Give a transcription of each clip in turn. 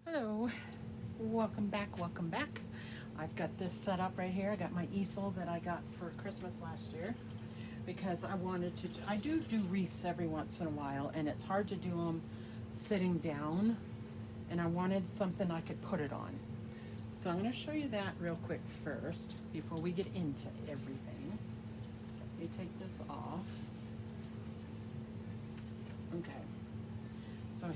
Hello, welcome back, welcome back. I've got this set up right here. I got my easel that I got for Christmas last year because I do wreaths every once in a while, and it's hard to do them sitting down, and I wanted something I could put it on. So I'm going to show you that real quick first before we get into everything. Let me take this off. Okay, so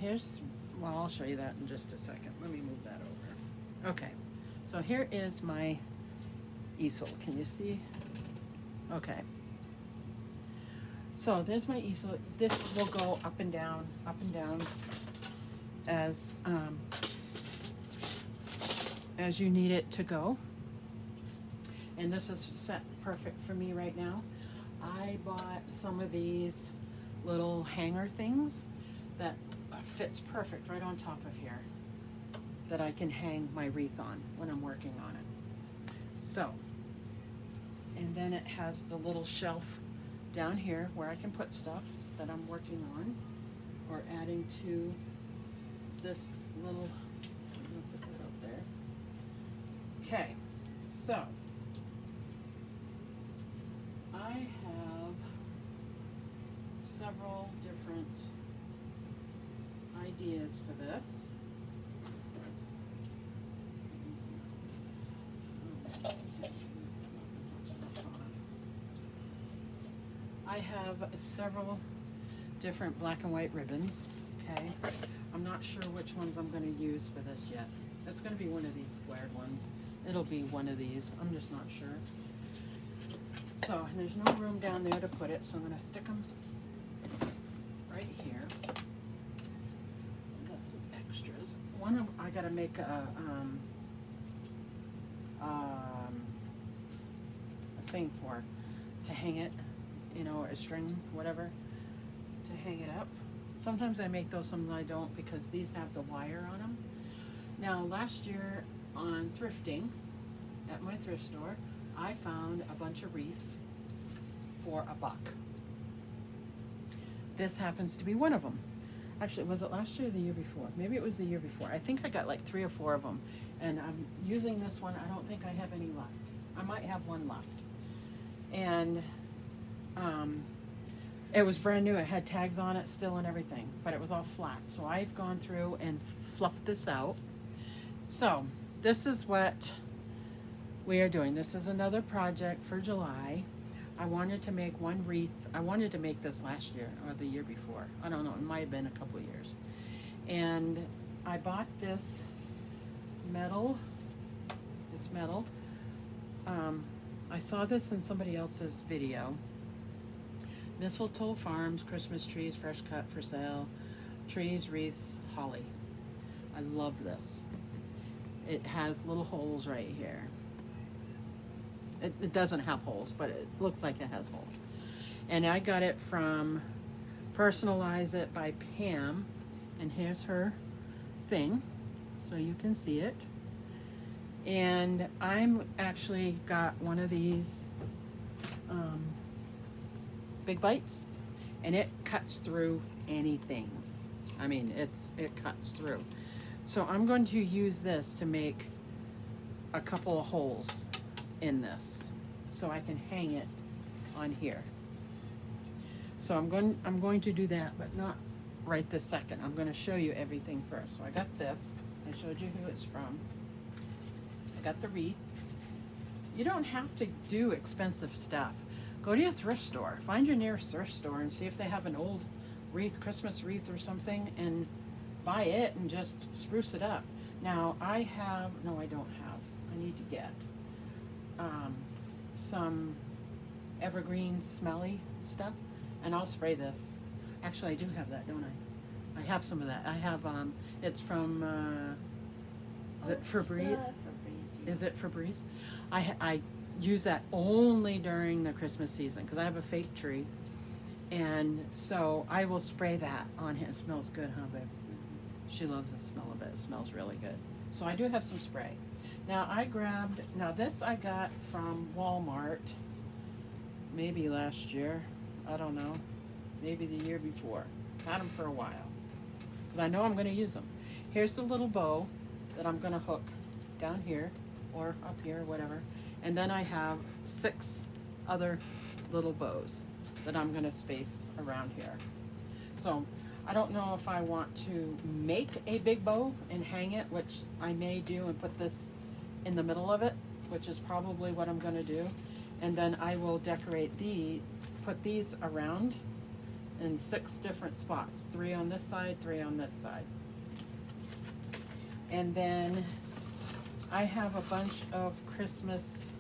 well, I'll show you that in just a second. Let me move that over. Okay, so here is my easel. Can you see? Okay. So there's my easel. This will go up and down as you need it to go. And this is set perfect for me right now. I bought some of these little hanger things that fits perfect right on top of here that I can hang my wreath on when I'm working on it. So, and then it has the little shelf down here where I can put stuff that I'm working on or adding to this little, I'm gonna put that up there. Okay, so I have several different ideas for this. I have several different black and white ribbons, okay? I'm not sure which ones I'm going to use for this yet. It's going to be one of these squared ones. It'll be one of these. I'm just not sure. So, and there's no room down there to put it, so I'm going to stick them right here. I got some extras. I got to make a thing to hang it, a string, whatever, to hang it up. Sometimes I make those, sometimes I don't, because these have the wire on them. Now, last year on thrifting, at my thrift store, I found a bunch of wreaths for $1. This happens to be one of them. Actually, was it last year or the year before? Maybe it was the year before. I think I got like 3 or 4 of them. And I'm using this one. I don't think I have any left. I might have one left. And it was brand new. It had tags on it still and everything, but it was all flat. So I've gone through and fluffed this out. So this is what we are doing. This is another project for July. I wanted to make one wreath. I wanted to make this last year or the year before. I don't know. It might have been a couple of years. And I bought this metal. It's metal. I saw this in somebody else's video. Mistletoe Farms, Christmas trees, fresh cut for sale, trees, wreaths, holly. I love this. It has little holes right here. It doesn't have holes, but it looks like it has holes. And I got it from Personalize It by Pam. And here's her thing, so you can see it. And I'm actually got one of these big bites, and it cuts through anything. I mean, it cuts through. So I'm going to use this to make a couple of holes in this so I can hang it on here. So I'm going to do that, but not right this second. I'm going to show you everything first. So I got this. I showed you who it's from. I got the wreath. You don't have to do expensive stuff. Go to your thrift store. Find your nearest thrift store and see if they have an old wreath, Christmas wreath or something, and buy it and just spruce it up. Now I don't have. I need to get some evergreen smelly stuff, and I'll spray this. Actually, I do have that, don't I? I have some of that. I have, it's from, is it Febreze? Is it Febreze? I use that only during the Christmas season because I have a fake tree. And so I will spray that on him. It smells good, huh, babe? She loves the smell of it. It smells really good. So I do have some spray. Now this I got from Walmart maybe last year. I don't know. Maybe the year before. Had them for a while because I know I'm going to use them. here's the little bow that I'm gonna hook down here or up here, whatever. And then I have 6 other little bows that I'm gonna space around here. So I don't know if I want to make a big bow and hang it, which I may do, and put this in the middle of it, which is probably what I'm gonna do. And then I will decorate put these around in 6 different spots, 3 on this side, 3 on this side. And then I have a bunch of Christmas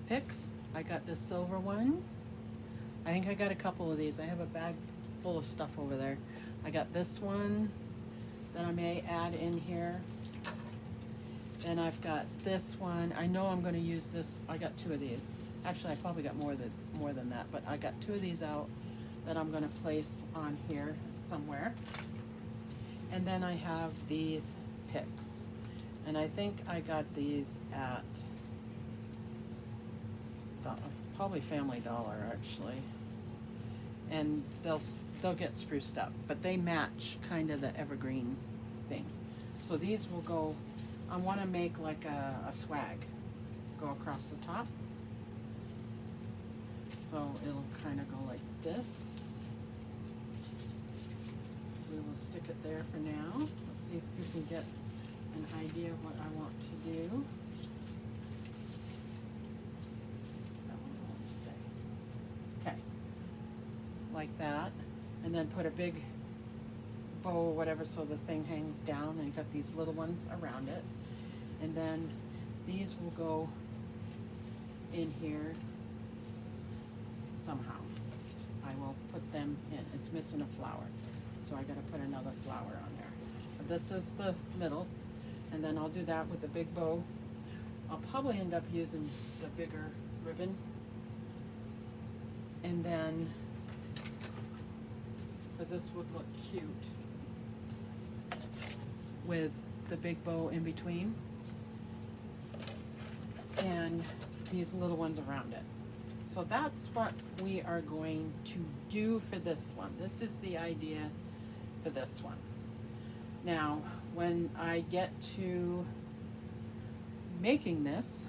picks. I got this silver one. I think I got a couple of these. I have a bag full of stuff over there. I got this one that I may add in here. Then I've got this one. I know I'm going to use this. I got 2 of these. Actually, I probably got more than that, but I got 2 of these out that I'm going to place on here somewhere. And then I have these picks. And I think I got these at probably Family Dollar, actually. And they'll get spruced up, but they match kind of the evergreen thing. So these will go, I want to make like a swag go across the top. So it'll kind of go like this. We will stick it there for now. Let's see if you can get an idea of what I want to do. That one will stay. Okay, like that. And then put a big bow or whatever so the thing hangs down, and you got these little ones around it. And then these will go in here somehow. I will put them in. It's missing a flower, so I gotta put another flower on there. But this is the middle, and then I'll do that with the big bow. I'll probably end up using the bigger ribbon, and then, because this would look cute with the big bow in between, and these little ones around it. So that's what we are going to do for this one. This is the idea for this one. Now, when I get to making this,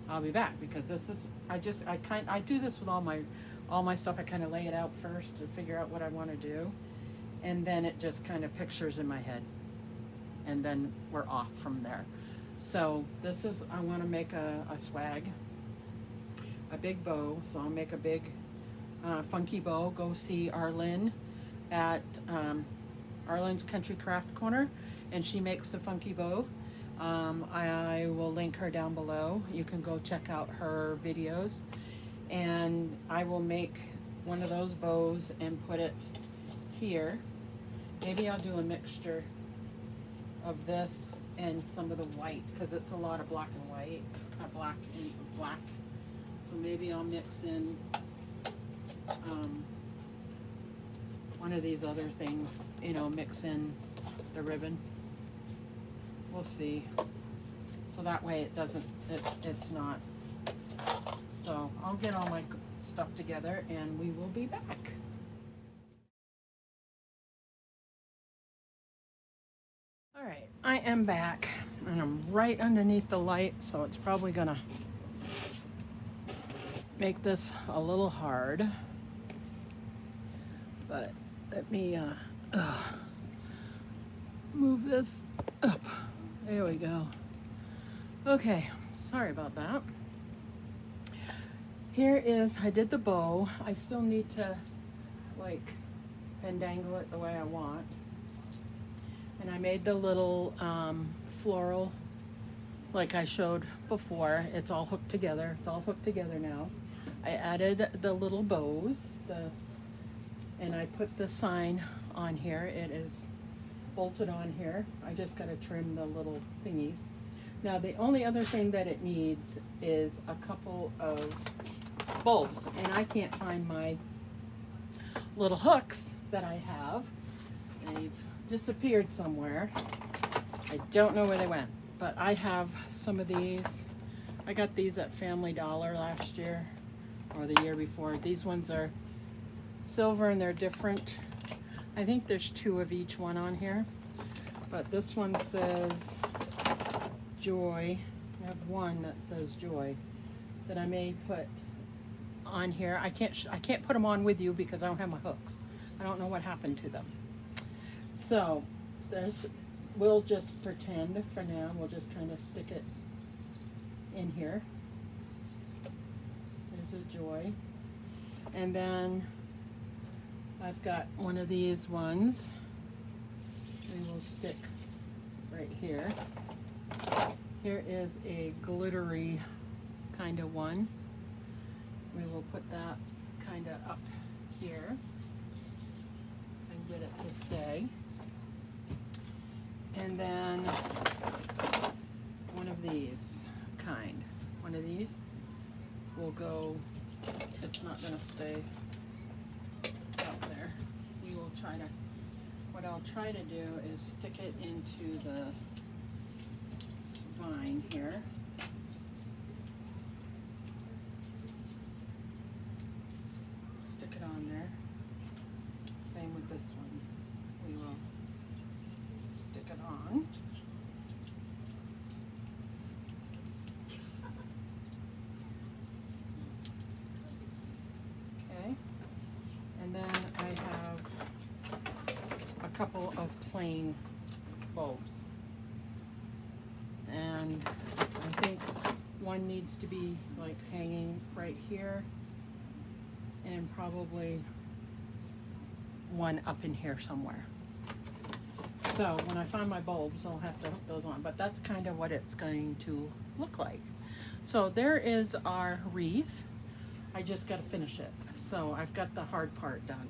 I'll be back, because this is, I do this with all my stuff. I kind of lay it out first to figure out what I want to do, and then it just kind of pictures in my head, and then we're off from there. So this is, I want to make a swag, a big bow. So I'll make a big funky bow. Go see Arlene at Arlene's Country Craft Corner, and she makes the funky bow. I will link her down below. You can go check out her videos, and I will make one of those bows and put it here. Maybe I'll do a mixture of this and some of the white, because it's a lot of black and white, black and black. So maybe I'll mix in one of these other things, you know, mix in the ribbon. We'll see. So that way it doesn't, it's not. So I'll get all my stuff together and we will be back. All right, I am back, and I'm right underneath the light, so it's probably gonna make this a little hard. But let me move this up. There we go. Okay, sorry about that. Here is, I did the bow. I still need to like pendangle it the way I want. And I made the little floral like I showed before. It's all hooked together. It's all hooked together now. I added the little bows, and I put the sign on here. It is bolted on here. I just got to trim the little thingies. Now the only other thing that it needs is a couple of bulbs, and I can't find my little hooks that I have. They've disappeared somewhere. I don't know where they went, but I have some of these. I got these at Family Dollar last year or the year before. These ones are silver and they're different. I think there's 2 of each one on here, but this one says joy. I have one that says joy that I may put on here. I can't put them on with you because I don't have my hooks. I don't know what happened to them. So we'll just pretend for now. We'll just kind of stick it in here. There's a joy. And then I've got one of these ones. We will stick right here. Here is a glittery kind of one. We will put that kind of up here and get it to stay. And then one of these kind. One of these will go, it's not going to stay up there. We will try to, what I'll try to do is stick it into the vine here. Stick it on there. Same with this one. We will stick it on. Okay. And then I have a couple of plain bulbs. And I think one needs to be like hanging right here, and probably one up in here somewhere. So when I find my bulbs, I'll have to hook those on, but that's kind of what it's going to look like. So there is our wreath. I just got to finish it. So I've got the hard part done.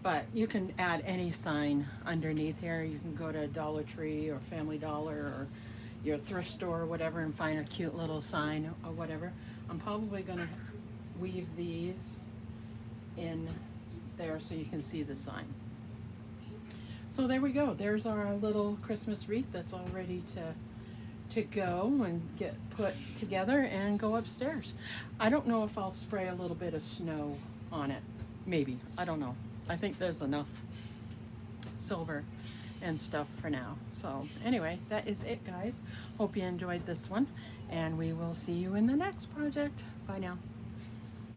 But you can add any sign underneath here. You can go to Dollar Tree or Family Dollar or your thrift store or whatever and find a cute little sign or whatever. I'm probably going to weave these in there so you can see the sign. So there we go. There's our little Christmas wreath that's all ready to go and get put together and go upstairs. I don't know if I'll spray a little bit of snow on it. Maybe. I don't know. I think there's enough silver and stuff for now. So anyway, that is it, guys. Hope you enjoyed this one, and we will see you in the next project. Bye now.